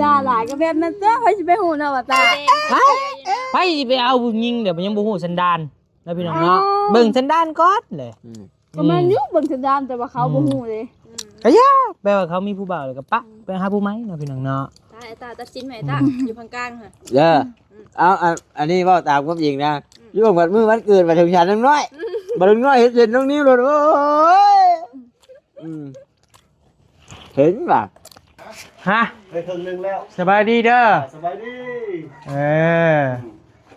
ลาหลายก็แบบนั้นตัวไปสิไปหูเนาะว่าตาไปไปเอาผู้หญิงเดี๋ยวมันยังบ่ฮู้สันดานแล้วพี่น้องเนาะเบิ่งสันดานก่อนเลยก็มันอยู่เบิ่งสันดานแต่ว่าเขาบ่ฮู้เลยก็ย่าแปลว่าเขามีผู้บ่าวแล้วก็ปะไปหาผู้ใหม่เนาะพี่น้องเนาะตาตัดสินไหมตาอยู่ข้างกลางค่ะเอาอันนี้ว่าตามความจริงนะยุ่งกับมือวันเกิดมาถึงฉันน้อยมาถึงน้อยเห็นตรงนี้เลยโอ้ยเห็นป่ะฮะได้ครึ่งนึงแล้วสบายดีเด้อสบายดี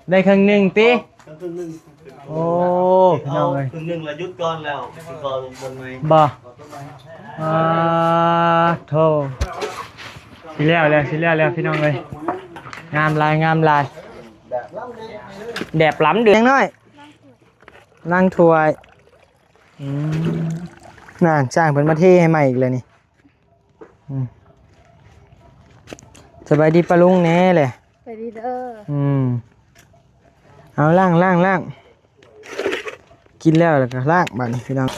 ได้ครึ่งนึงติครึ่งนึงโอ้พี่น้องเอ้ยครึ่งนึงละยุดก่อนแล้วสิก่อนบนไหมบ่โธ่สิแล้วพี่น้องเอ้ยงามลายแดบล้ำเดือดน้อยนั่งถวยน่าจ้างเพิ่นมาเทให้ใหม่อีกเลยนี่สบายดีปะลุงแน่เลยไปดีเด้อเอาล่างกินแล้วก็ล่างบัดนี้พี่น้อง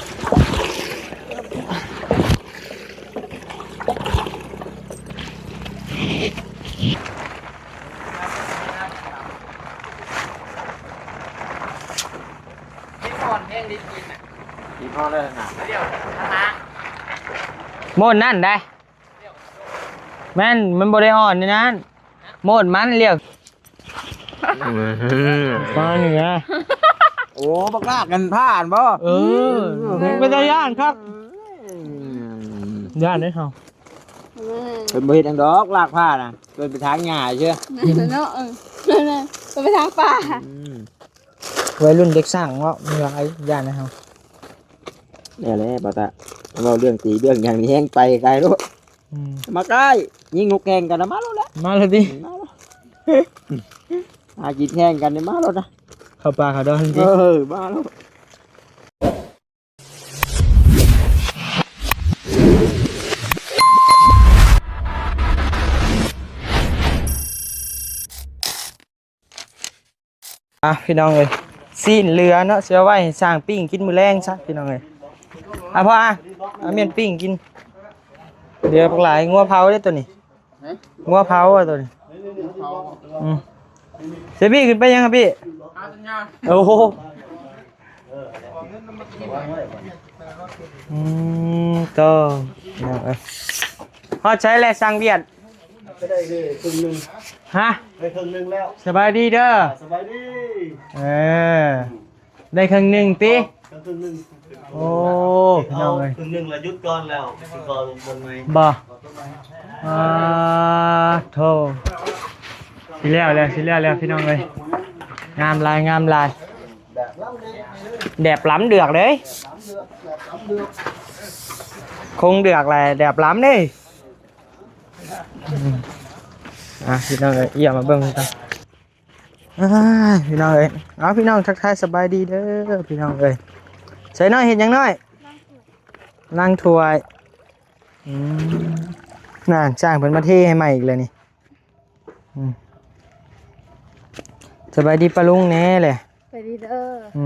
โมดนั่นได้แม่นมันบ่ได้อ่อนนี่นั่นโมดมันเรียกฟังนี่นะโอ้บักลากกันผ่านบ่เป็นตาย่านครับย่านได้เหรอเป็นบ่เฮ็ดจังดอกลากผ้าน่ะเป็นไปทางหญ้าเชื่อเนาะไปทางป่าวัยรุ่นเด็กสร้างเนาะมีหลายย่านนะครับนี่แหละบ่ตาเราเรื่องตีเรื่องอย่างนี้แห้งไปไกลลูกมาใกล้ยิงนกแข่งกันนะมาแล้วแหละมาแล้วดิหากินแข่งกันนี่มาแล้วนะเข้าป่าเขาดอนจริงมาแล้วพี่น้องเลยซีนเรือเนาะเสียไว้สร้างปิ้งกินมื้อแรงซะพี่น้องเลยพ่อเมียนปิ้งกินเดี๋ยวพวกหลายงัวเผาได้ตัวนี้งัวเผาตัวนี้เสียพี่ขึ้นไปยังครับพี่โอ้โหก็พอใช้แหละสั่งเบียดได้ครึ่งนึงฮะได้ครึ่งนึงแล้วสบายดีเด้อสบายดีได้ครึ่งนึงติครึ่งนึงโอ้พี่น้องเอ้ยครึ่งนึงละยุดก่อนแล้วสิก่อนบนไหมบ่โธ่สิแล้วพี่น้องเอ้ยงามลายแดบล้ำเดือกเลยคงเดือกแหละแดบล้ำดิพี่น้องเอ้ยเยี่ยมมาเบิ่งกันพี่น้องเอ้ยเอาพี่น้องทักทายสบายดีเด้อพี่น้องเอ้ยใส่น้อยเห็นยังน้อยนั่งถวยน่าจ้างเพิ่นมาเทให้ใหม่อีกเลยนี่สบายดีปะลุงแน่เลยไปดีเด้อ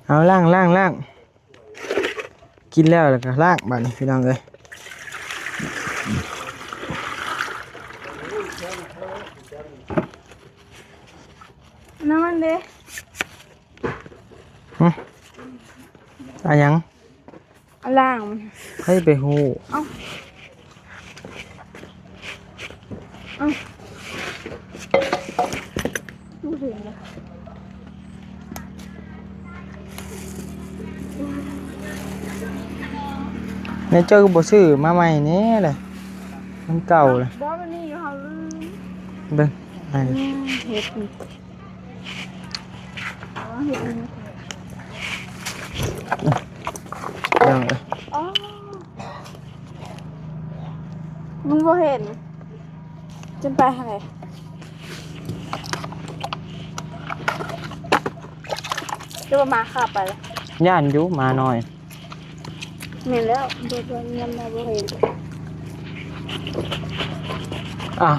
เอาล่างกินแล้วก็ล่างบัดนี้พี่น้องเอ้ยน้ำมันเด้ยังล่างให้ไปหูดูถึงเลยในเจ้าก็บ่ซื้อมาใหม่แน่เลยมันเก่าเลยบ่มันนี่เขาเบิ่งเฮ็ดยังเลยมึงบ่เห็นจนไปทางไหนจะมาขับไปแล้วย่านอยู่มาหน่อยเห็นแล้วดูเงินมาบ่เห็น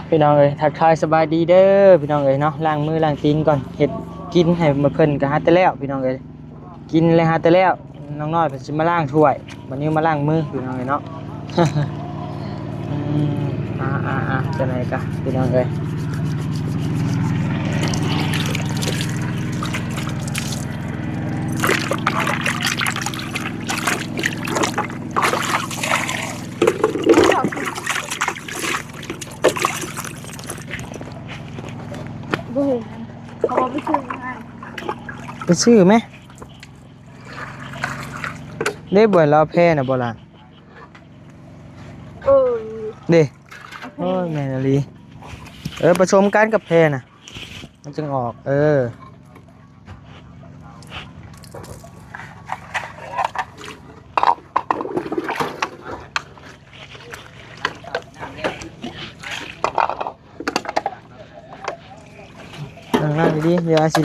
พี่น้องเอ้ยทักทายสบายดีเด้อพี่น้องเอ้ยเนาะล้างมือล้างตีนก่อนเฮ็ดกินให้มาเพิ่นก็หาแต่แล้วพี่น้องเอ้ยกินเลยหาแต่แล้วน้องน้อยเพิ่นสิมาล้างถ้วยวันนี้มาล้างมือพี่น้องเอ้ยเนาะ จะไหนกะพี่น้องเลยบ่เห็นเขาบอกไปซื้อง่าย ไปซื้อไหมได้บ่อยเราแพ้นะโบราณ เออ เด้โอ้ยแม่นาลีผสมกันกับแพ้น่ะมันจึงออกนั่งดีๆเดี๋ยวอาสิ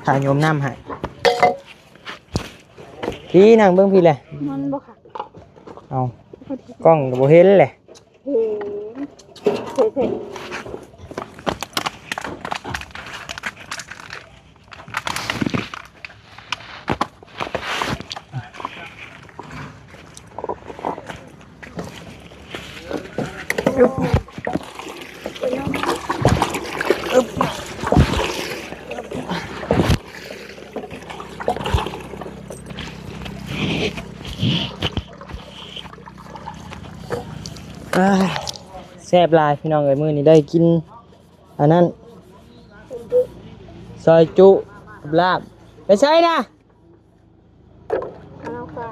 ถ่ายโยมน้ำให้พี่นั่งเบิ่งพี่แหละ มันบ่ค่ะ เอากล้องก็บ่เห็นแหละ เห็นเห็น แซ่บหลายพี่น้องเอ้ยมื้อนี้ได้กินอันนั้นซอยจุกับลาบไปใช่นะ ข้าวค่ะ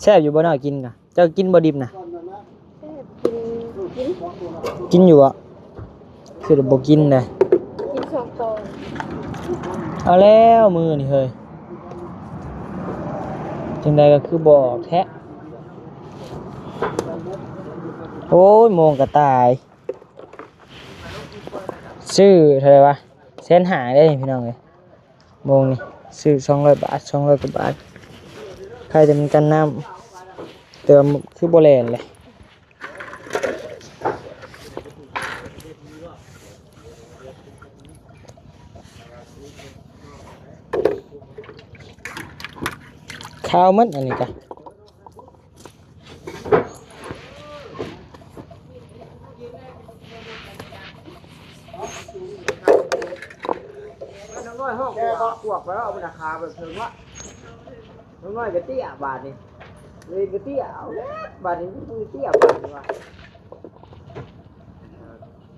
แซ่บอยู่บ่น่ากินกะเจ้ากินบ่ดิบนะ กิน กินอยู่อ่ะคือบ่กินเลย กินสองตอน เอาแล้วมือนี่เฮ้ยจังใดก็คือบ่แท้โอ้ยโมงกระต่ายซื้อเท่าไหร่วะ150,000ได้นี่พี่น้องเอ้ยโมงนี่ซื้อ200 บาท200 กว่าบาทใครจะมีกันน้ำเติมคือบ่แล่นเลยข้าวมันอันนี้กะน้อยห้องกวกไปแล้วเอาไปราคาแบบเพิ่งวะน้อยกระเตี้ยบาทนี่เลยกระเตี้ยเอาบาทนี้มือเตี้ยบาทนี่วะ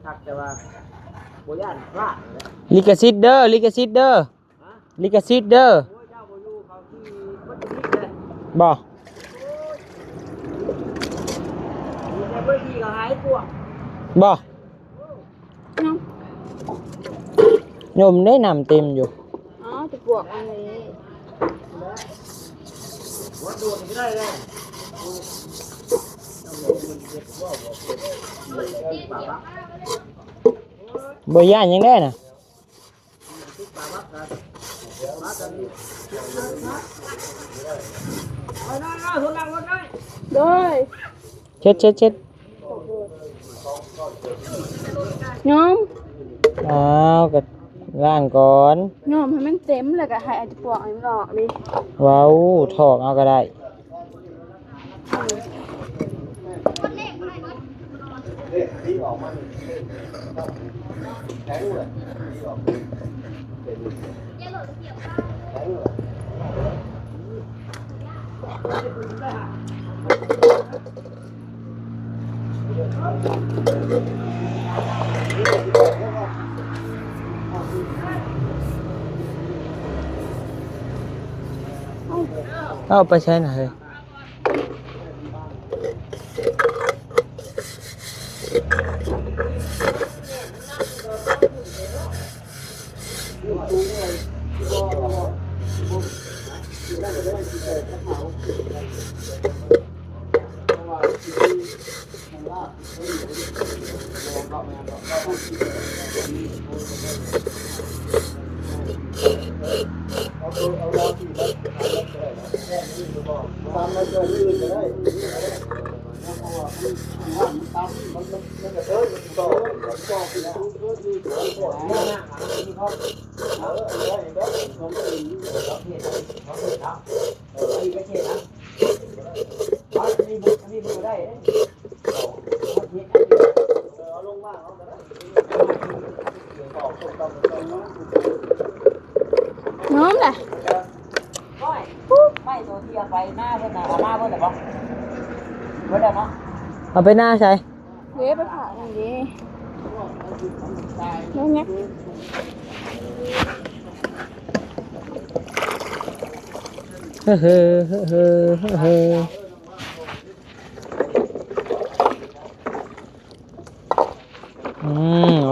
ทักแต่ว่าโบย่านพลาดเลย ลิขสิทธิ์เด้อลิขสิทธิ์เด้อลิขสิทธิ์เด้อ โอ้ยเจ้าโบยูเขาที่วัดที่เลย บ่ มีแต่เบอร์ที่เขาหายกวก บ่ น้อง โยมได้นำเต็มอยู่ อ๋อจะบวกอันนี้ วัดดวงไม่ได้เลย บ่ย่านยังได้น่ะ โดย เช็ด น้อง อ้าวก็ล้างก่อน น้องให้มันเต็มแล้วก็ให้อาจจะบวกให้มันออกดิ ว้าวถอกเอาก็ได้เอาไปใช้หน่อยเฮ้ย น้องแหละ ไม่ตัวที่เอาไปหน้าเพิ่นน่ะเอาหน้าเพิ่นน่ะบ่เพิ่นน่ะเนาะ เอาไปหน้าใช่ เว้ยไปผ่าอย่างนี้น้องเนี้ย เฮ้อเฮ้อเฮ้อเฮ้อเฮ้อ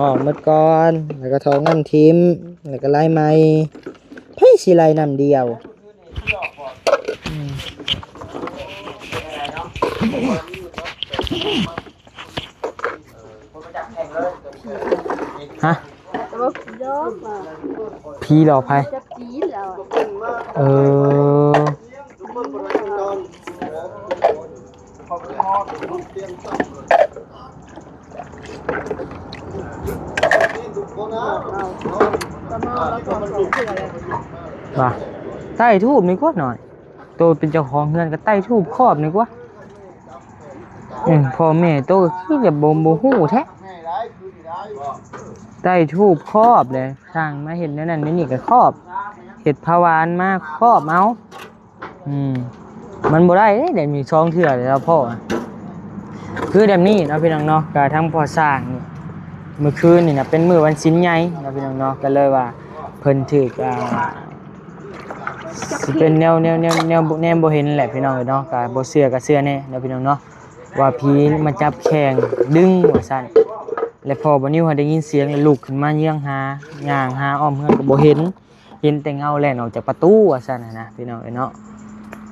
ออกหมดก่อนแล้วก็ทองน้ำทิมแล้วก็ไล่ไม้ไพ่สิไล่น้ำเดียวฮะ แต่ว่าดอกอ่ะ พีหลอกไพ่ จะปีดแล้วอ่ะ เออว่าใต้ทูบนี่กว่าหน่อยโตเป็นเจ้าของเงินก็ใต้ทูบครอบนี่กว่าพ่อแม่โตคือจะบ่ฮู้แท้ใต้ทูบครอบเลยสร้างมาเห็นนั่นนี่ก็ครอบเห็ดพาวานมาครอบเอามันบ่ได้เดี๋ยวมีช่องเถื่อเลยแล้วพ่อคือแบบนี้เนาะพี่น้องเนาะก็ทั้งพ่อสร้างนี่เมื่อคืนนี่นะเป็นมื้อวันศีลใหญ่เนาะพี่น้องเนาะก็เลยว่าเพิ่นถูกสิเป็นแนวบ่เห็นแหละพี่น้องเนาะก็บ่เชื่อก็เชื่อแน่เนาะพี่น้องเนาะว่าผีมาจับแข้งดึงว่าซั่นแล้วพอบ่นิ้วได้ยินเสียงแล้วลุกขึ้นมาเยื้องหาย่างหาอ้อมเฮือนก็บ่เห็นแต่เงาแล่นออกจากประตูว่าซั่นนะพี่น้องเนาะ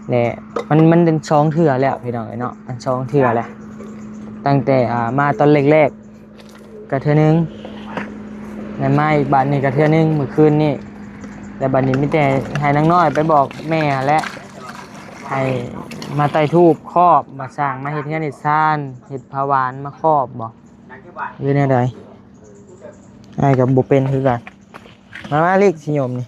แหละมันเป็นช่องเถื่อแล้วพี่น้องเนาะมันช่องเถื่อแหละตั้งแต่มาตอนแรกๆก็เทื่อนึงแล้วมาอีกบัดนี้ก็เทื่อนึงเมื่อคืนนี้แล้วบัดนี้มีแต่ให้นางน้อยไปบอกแม่และให้มาไต่ธูปครอบมาสร้างมาเฮ็ดเฮือนเฮ็ดซ่านเฮ็ดพาวานมาครอบบ่อยู่แนวใดอ้ายก็บ่เป็นคือกันมาเลขสิยมนี่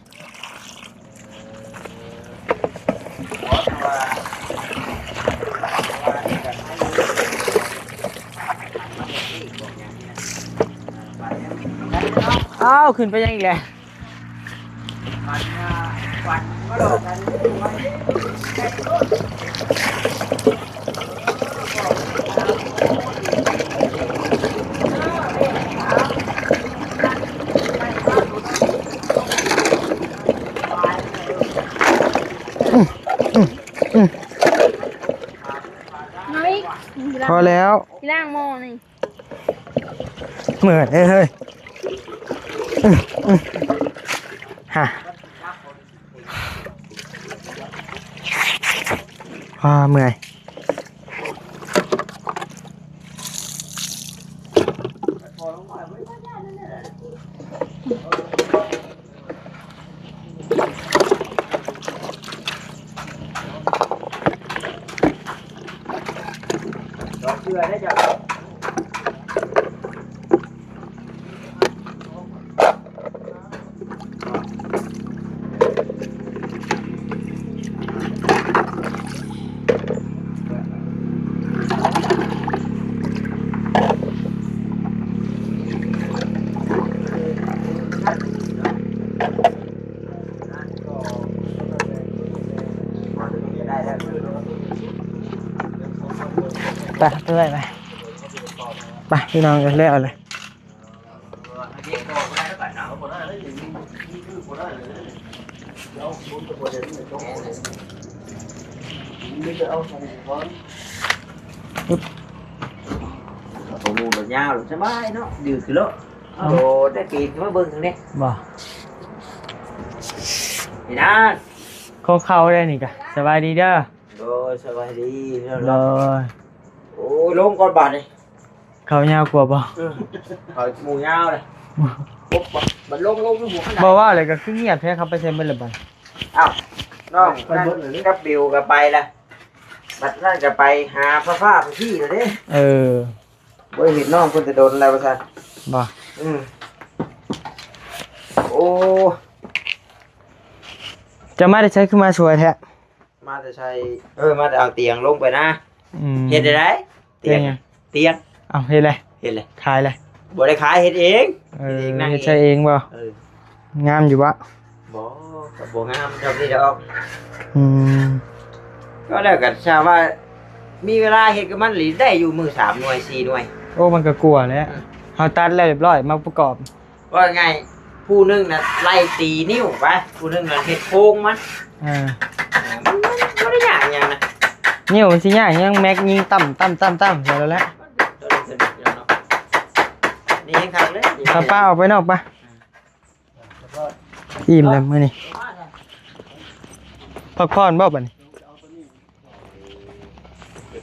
อ้าวขึ้นไปยังอีกแล้วน้อย พอแล้ว ที่ล่างหม้อนี่ เหมือนเฮ้ยฮะเมื่อยเชื่อได้จ้ะ ไปเรื่อยไปพี่น้องกันแล้วเลยผมดูแบบยาวใช่ไหมเนาะดื้อคือแล้วโอ้ได้ปีนมาเบิ่งตรงนี้ บ่ นี่นะ ของเขาได้นี่กะสบายดีเด้อ โดยสบายดี เลย โอ้ลงก่อนบาทเลย เขายาวกว่าบ่ เขาหมูยาวเลยปุ๊บบัดลงที่หัวขนาด บ่ว่าเลยก็คือเงียบแท้ครับไปเซ็นเบิ่ละบัด อ้าวน้องนั่นกับบิวก็ไปละบัดนั่นก็ไปหาผ้าพี่เลยเด้ เออ บ่เห็นน้องเพิ่นจะโดนอะไรบ่ซั่น บ่ โอ้ จะมาได้ใช้คือมาสวยแท้ มาแต่ใช้มาแต่เอาเตียงลงไปนะ อืม เฮ็ดได้ เตียงยัง เตียง เอ้าเฮ็ดเลย เฮ็ดเลย ขายเลย บ่ได้ขายเฮ็ดเอง เออ เฮ็ดเองนั่ง เฮ็ด เอ ใช้ ง เองบ่ งามอยู่วะ บ่ก็บ่งามเจ้าพี่ดอก อืม ก็แล้วกันชาว่ามีเวลาเฮ็ดกับมันหลีได้อยู่มือ3หน่วย4หน่วย โอ้มันก็กลัวแล้วเฮาตัดแล้วเรียบร้อยมาประกอบ ว่าไงผู้หนึงน่ะไล่ตีนิ้วไปผู้หนึงน่ะเฮ็ดโค้งมัน อ่า มันบ่ได้ยากหยังนะ นิ้วมันสิยากยังแม็กยิงต่ำเดี๋ยวแล้วแหละ ตัวนี้สนุกอยู่เนาะนี่ยังคักเลยนี่ ป้าออกไปนอกปะอิ่มแล้วมื้อนี้พักผ่อนบ่บัดนี้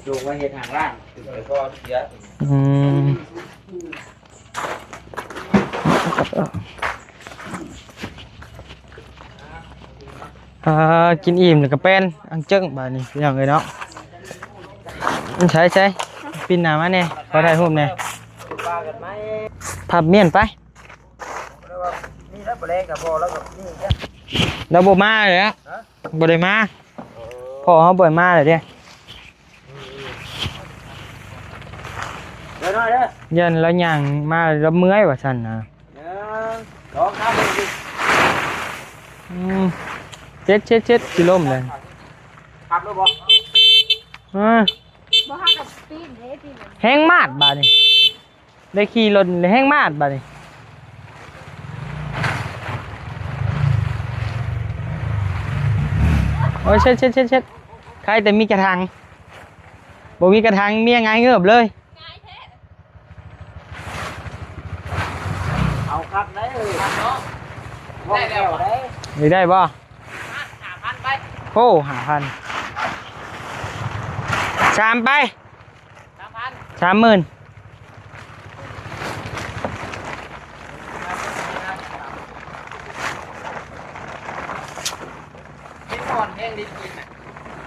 จูงไว้เฮ็ดทางล่างถึงไปก็เสีย อืมกินอิ่มแล้วก็เป็นอังเจิ้งบาดนี้พี่น้องเอ้ยเนาะใช่ปินหน้ามาแน่ขอถ่ายรูปแน่ ปากันไหม พับเมียนไป แล้วว่านี่ถ้าบ่แลก็พอแล้วก็นี่จ้ะ เราบ่มาเลยอะบ่ได้มาพ่อเขาบ่ได้มาเลยเด้ เดี๋ยวหน่อยเด้อ ยันแล้วย่างมาแล้วเมื่อยว่าซั่นนะ 1 2 3 4 อืมเจ็ดสิล่มเลย ขับแล้วบ่ บ่ฮักกับปีนเด้ปีน แห้งมาดบาดนี้ได้ขี่รถแห้งมาดบาดนี้โอ้ยเช็ดใครแต่มีกระถางบ่มีกระถางเมียง่ายเงือบเลย เอาคักได้เลยเนาะได้แล้วได้ นี่ได้บ่5,000ไปโอ้5,000 3ไป 30,000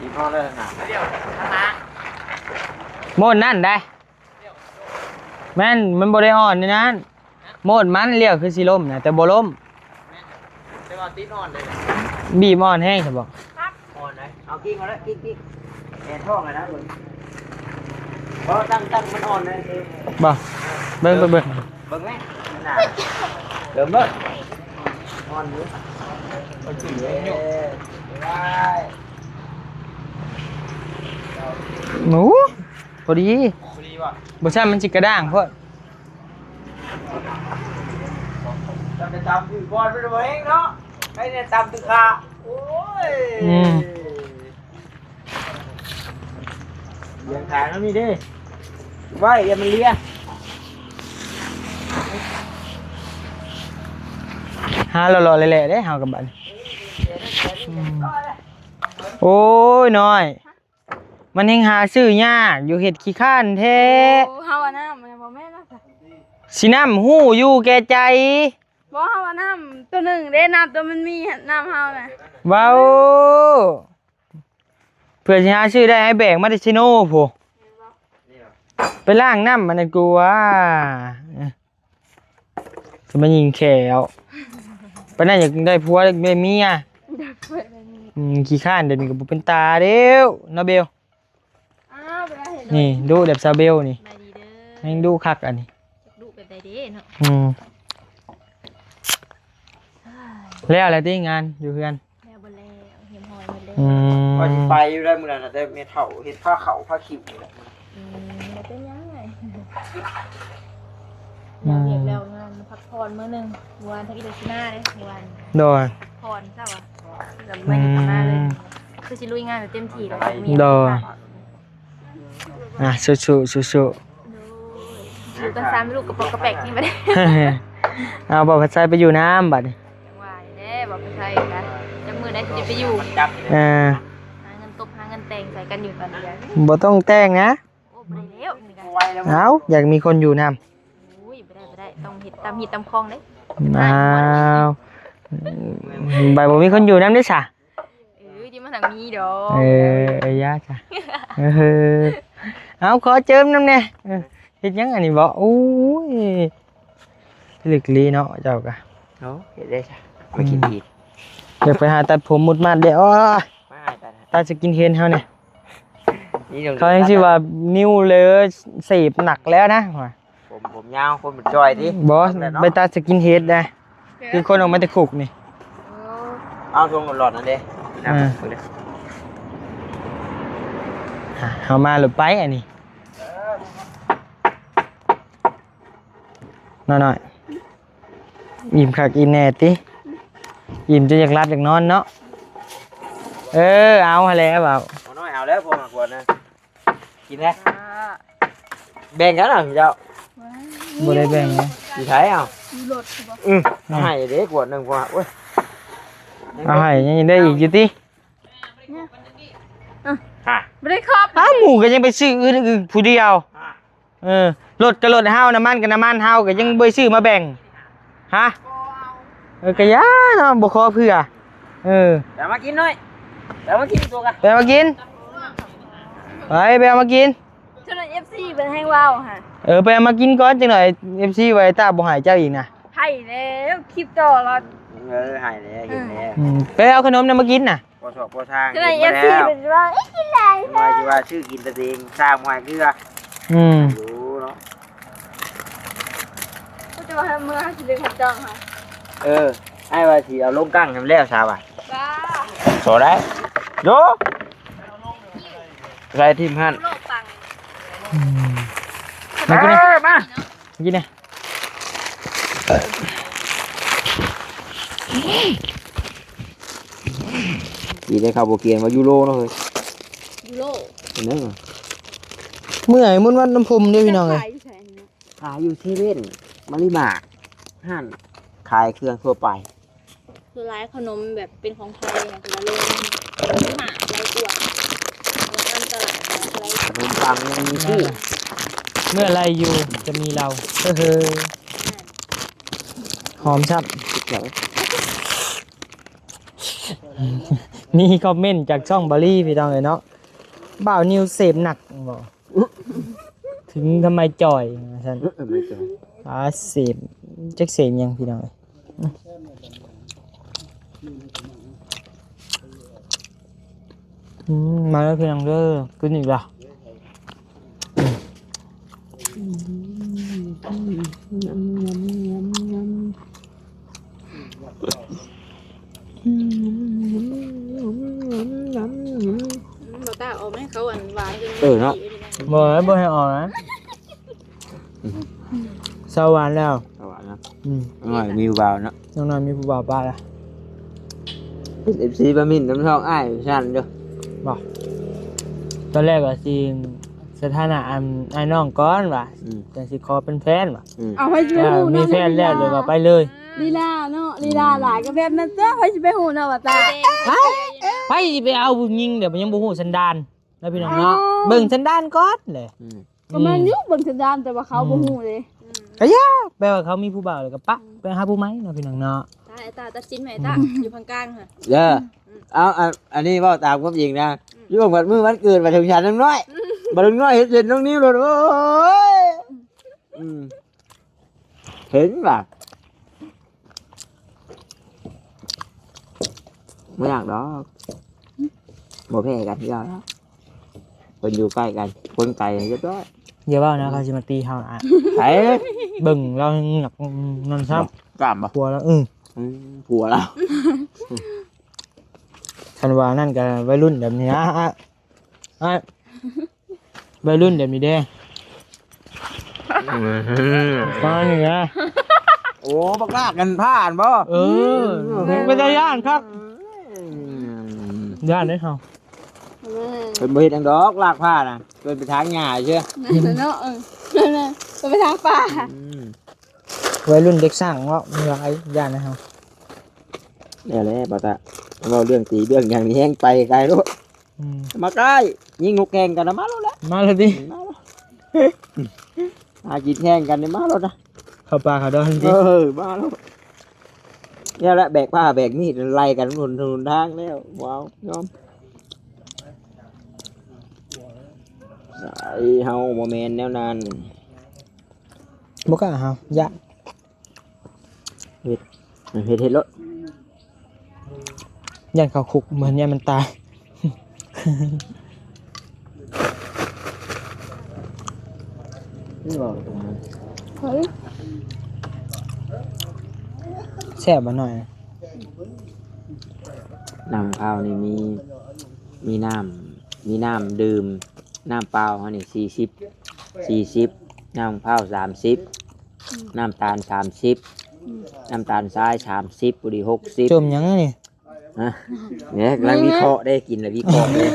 อีพ่อได้หนา โมดนั่นได้แม่นมันบ่ได้อ่อนในนั้นโมดมันเลี้ยวคือสิล้มนะแต่บ่ล้ม แต่ว่าติดอ่อนเลย บีบอ่อนแห้งใช่บ่ อ่อนเลยเอากิ้งเอาละกิ้งแอนท้องเลยนะคุณเพราะตั้งมันอ่อนเลย บ่เบิ่ง เบิ่งไหมหนาเดิมเบิ่งอ่อนอยู่เอาขี้เลยได้ หนูพอดี พอดีว่ะ บ่ใช่มันสิกระด้างเพิ่น จำจะตำคือบอลไปเลยเองเนาะให้เนี่ยตำตึกขาโอ้ยเลี้ยงขางแล้วนี่ดิไว้อย่ามันเลี้ย หาหล่อๆแหละๆเด้เฮากับบัดนี้โอ้ยน้อย มันยังหาซื้อยากอยู่เฮ็ดขี้ข้านแท้ โอ้เฮาว่าน้ำมันบ่แม่นนะ สิน้ำหู้อยู่แก่ใจ บ่เฮาว่าน้ำตัวหนึงเด้น้ำตัวมันมีน้ำเฮาน่ะ เว้าเพื่อสิหาซื้อได้ให้แบกมาได้ชิโน่พูไปล้างน้ำมันนะกูว่าจะมายิงแขวไปนั่นอยากได้ผัวอยากได้เมียขี้ข้านเดี๋ยวนี้ก็บ่เป็นตาเด้วนาเบล อ้าวเวลาเห็น นี่ดูแบบซาเบลนี่ มาดีเด้อ ให้ดูคักอันนี้ ดูแบบใดเด้เนาะ แล้วอะไรที่งานอยู่เพื่อน แล้วบ่แล้วเห็นหอยหมดแล้ว ว่าจะไปอยู่ได้มื้อนั้นน่ะแต่เมเฒ่าเฮ็ดผ้าเข่าผ้าขิวนี่แหละ บ่เป็นยังไงอยากเรียกแล้วงานพักผ่อนมื้อหนึงวันทักอีเดชิน่าเด้วัน โดย ผ่อนซะวะแล้วไม่ได้ทำงานเลยคือสิลุยงานแบบเต็มที่แล้วก็มี โดยสู้อยู่กัน3ลูกกระปอกกระแปกนี่บ่ได้ ๆเอาบอกพัดใจไปอยู่น้ำบัดนี้ จังหวะเด้บอกไปใส่กันจังมือได้ จะไปอยู่ จับ อ่า หาเงินตบหาเงินแต่งใส่กันอยู่ตอนนี้ บ่ต้องแต่งนะ โอ้บ่ได้แล้วนี่กัน ไวแล้ว เอ้าอยากมีคนอยู่นำ อุ้ยบ่ได้ต้องเฮ็ดตามหิดตามคลองเด้ อ้าวใบบ่มีคนอยู่นำได้ซะ ที่มันหนังมีดอก เอ้ยยาจ้ะเอาขอเจิมนำแน่เฮ็ดหยังอันนี้บ่โอ้ยลึกลีเนาะเจ้าก็ เนาะเห็นได้จ้ะไม่คิดผิด อยากไปหาตัดผมมุดมัดเด้ออ้อ ไม่แต่ ตัดสกินเฮดเฮาเนี่ย นี่เดี๋ยว เขายังสิว่านิ้วเลยเสพหนักแล้วนะว่า ผมยาวคนมันจอยดิ บ่ไปตัดสกินเฮดได้คือคนออกมาแต่คุกนี่ เอาทงหลอดนั่นเด้นะเบิ่งเด้ เฮามาหรือไปอันนี้น้อยๆอิ่มคักอิ่มแน่ติอิ่มจนอยากรับอยากนอนเนาะเอาหั่นแหล้วเปล่า เอาน้อยเอาแล้วพวกมากวนนะกินแล้วแบ่งกันเหรอพี่เจ้า บ่ได้แบ่งนะ พี่ไทยเอาให้เด็กกวนหนึ่งกว่าโอ้ย เอาให้ยังได้อีกอยู่ติ ไม่ได้ครอบ อ้าวหมูก็ยังไปซื้ออื่นผู้เดียวรถก็รถเฮาน้ำมันก็น้ำมันเฮาก็ยังบ่ซื้อมาแบ่งฮะก็ย่าเนาะบ่ขอเพื่อแต่มากินหน่อยแต่มากินตัวกัน ไปเอามากินไปเอามากิน ฉะนั้น FC เป็นแห้งว้าวค่ะ ไปเอามากินก่อนจังหน่อย FC ไว้ตาบ่หายเจ้าอีกนะ ให้แล้วคลิปต่อเรา หายแล้วเห็นแล้ว ไปเอาขนมนำมากินน่ะ พอสอบพอทาง ฉะนั้น FC เป็นว่ากินอะไร ทำไมที่ว่าชื่อกินตะเองสร้างมาเกลือ รู้เนาะ ก็จะว่าเมื่อสิเรียกจังค่ะ ไอ้ว่าสิเอาลงกั้งทำแล้วชาวบ้าน บ้า โสได้โยไรทีมฮั่น โลกปัง มากินนะ มา กินนะ ดีได้ข่าวโบเกียนว่ายูโรเนาะเฮ้ย ยูโร เห็นไหม เมื่อยมุ่นวันน้ำพรมด้วยพี่น้องเลย ขายอยู่ที่เล่นมาริมาห้านขายเครื่องทั่วไป คือร้านขนมแบบเป็นของไทยคือละโลนหมาไรกวางอันตรายอะไร ขนมปังยังมีชื่อ เมื่อไรอยู่จะมีเราหอมชับ เดี๋ยว มีคอมเมนต์จากช่องบารี่พี่น้องเลยเนาะบ่าวนิวเสพหนักบอกถึงทำไมจ่อยท่าน ไม่เจอ เสพจักเสพยังพี่น้องเลยมาแล้วพี่น้องเด้อกินอีกแล้วเราตาออกไหมเขาหวานหวานจน เนาะ บ่ให้ออกนะสวรรค์แล้ว สวัสดีนะ อืม หน่อยมีบ่าวเนาะ น้องนอนมีผู้บ่าวป้าละ FC บะหมี่น้ำทองอ้ายชันเด้อ บอกตอนแรกว่าสิสถานะไอ้น้องก้อนว่ะแต่สิขอเป็นแฟนว่ะ เอาไปสิไป แต่ หู มี เนาะ แฟนแล้วเลยว่าไปเลย ลีลาเนาะลีลาหลายก็แบบนั้นเจ้าไปสิไปหูเนาะว่าตา ไปสิไปเอาผู้หญิงเดี๋ยวมันยังบ่ฮู้สันดานแล้วพี่น้องเนาะเบิ่งสันดานก่อนเลย ก็มันอยู่เบิ่งสันดานแต่ว่าเขาบ่ฮู้เลย ก็ย่าแปลว่าเขามีผู้บ่าวเลยก็ปะไปหาผู้ไหมเนาะพี่น้องเนาะ ตาตัดสินไหมตาอยู่พังกลางค่ะ เด้อเอาอันนี้ว่าตามความจริงนะยุ่งกับมือวันเกิดมาถึงฉันน้อยมาถึงน้อยเห็นน้องนิ้วเลยโอ้ยเห็นป่ะไม่อยากดอกบ่แพ้กันที่เราแล้วคนอยู่ใกล้กันคนไกลเรียบร้อย อย่าว่านะเขาสิมาตีเฮาอ่ะ ไอ้ เบิ่งเราหนักนอนซ้ำ กล้ามป่ะ ผัวแล้วผัวแล้ว คันว่านั่นก็วัยรุ่นแบบนี้นะวัยรุ่นแบบนี้เด้ฟังนี่นะ โอ้บักลากกันผ่านบ่ เป็นตาย่านครับย่านได้เฮา เป็นบ่เฮ็ดจังดอกลากผ้าน่ะเป็นไปทางหญ้าเชื่อ นั่นเนาะนั่นก็ไปทางป่า วัยรุ่นเด็กสร้างว่ามีหลายย่านนะเฮา เนี่ยแหละบ่ตา เราเรื่องตีเรื่องอย่างนี้แห้งไปไกลลูก อืม มาใกล้ยิงนกแกงกันนะมาแล้วแหละ มาเลยดิ มาแล้วหากินแห้งกันเนี่ยมาแล้วนะ เข้าป่าเขาดอนดิ มาแล้วเนี่ยแหละแบกผ้าแบกมีดไล่กันหนุนทางแล้วว้าวยอมไอ้เฮาโมเมนต์แนวนั้น บ่กล้าเฮาย่าน เฮ็ดรถ ย่านเขาคุกเหมือนย่านมันตาย นี่บอกตรงนั้น เฮ้ย แซ่บบ่หน่อย น้ำข้าวนี่มีน้ำดื่มน้ำเปล่าเขานี่40น้ำข้าว30น้ำตาล30น้ำตาลทราย30บุหรี่60 จมหยังนี่ ฮะเนี่ยกำลังวิเคราะห์ได้กินแล้ววิเคราะห์เลย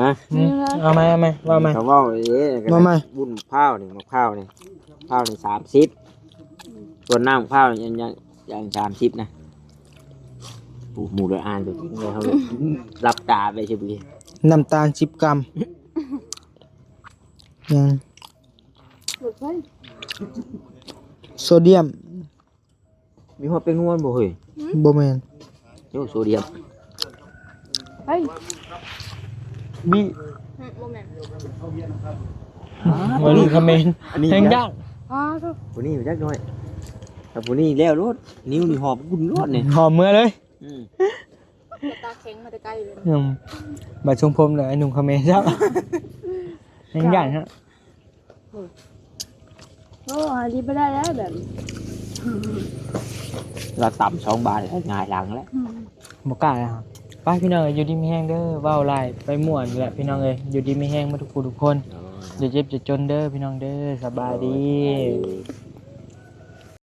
ฮะ อืมเอาไหมว่าไหม เขาว่าเอ๊ะ ว่าไหม บุญข้าวนี่ข้าวนี่30ส่วนน้ำข้าวยัง30นะปูหมูเลยอ่านตัวจริงเลยเขาเลยรับตาไปใช่ไหม น้ำตาล10 กรัมยัง หลุดเฮ้ย โซเดียม มีหัวเป็นงวนบ่เฮ้ย บ่แม่น โยโซเดียม เฮ้ย มี โมเมนต์ บ่นี่คอมเมนต์ อันนี้ แห้งย่าง อ้าวทุก ผู้นี้จักหน่อยแต่ผู้นี้แล้วรถนิ้วนี่หอบกุนรถเนี่ย หอมเมื่อเลย ตาแข็งมาแต่ไกลเลย อืมบัดชงผมเลยไอ้หนุ่มคอมเมนต์ครับแห้งย่างฮะ โอ้อันนี้ไม่ได้แล้วแบบนี้ เราต่ำ2 บาทง่ายหลังแล้ว บ่กล้าแล้วครับไปพี่น้องเอ้ยอยู่ดีมีแห้งเด้อเว้าหลายไปม่วนแหละพี่น้องเอ้ยอยู่ดีมีแห้งมาทุกผู้ทุกคนอย่าเจ็บอย่าจนเด้อพี่น้องเด้อสบายดี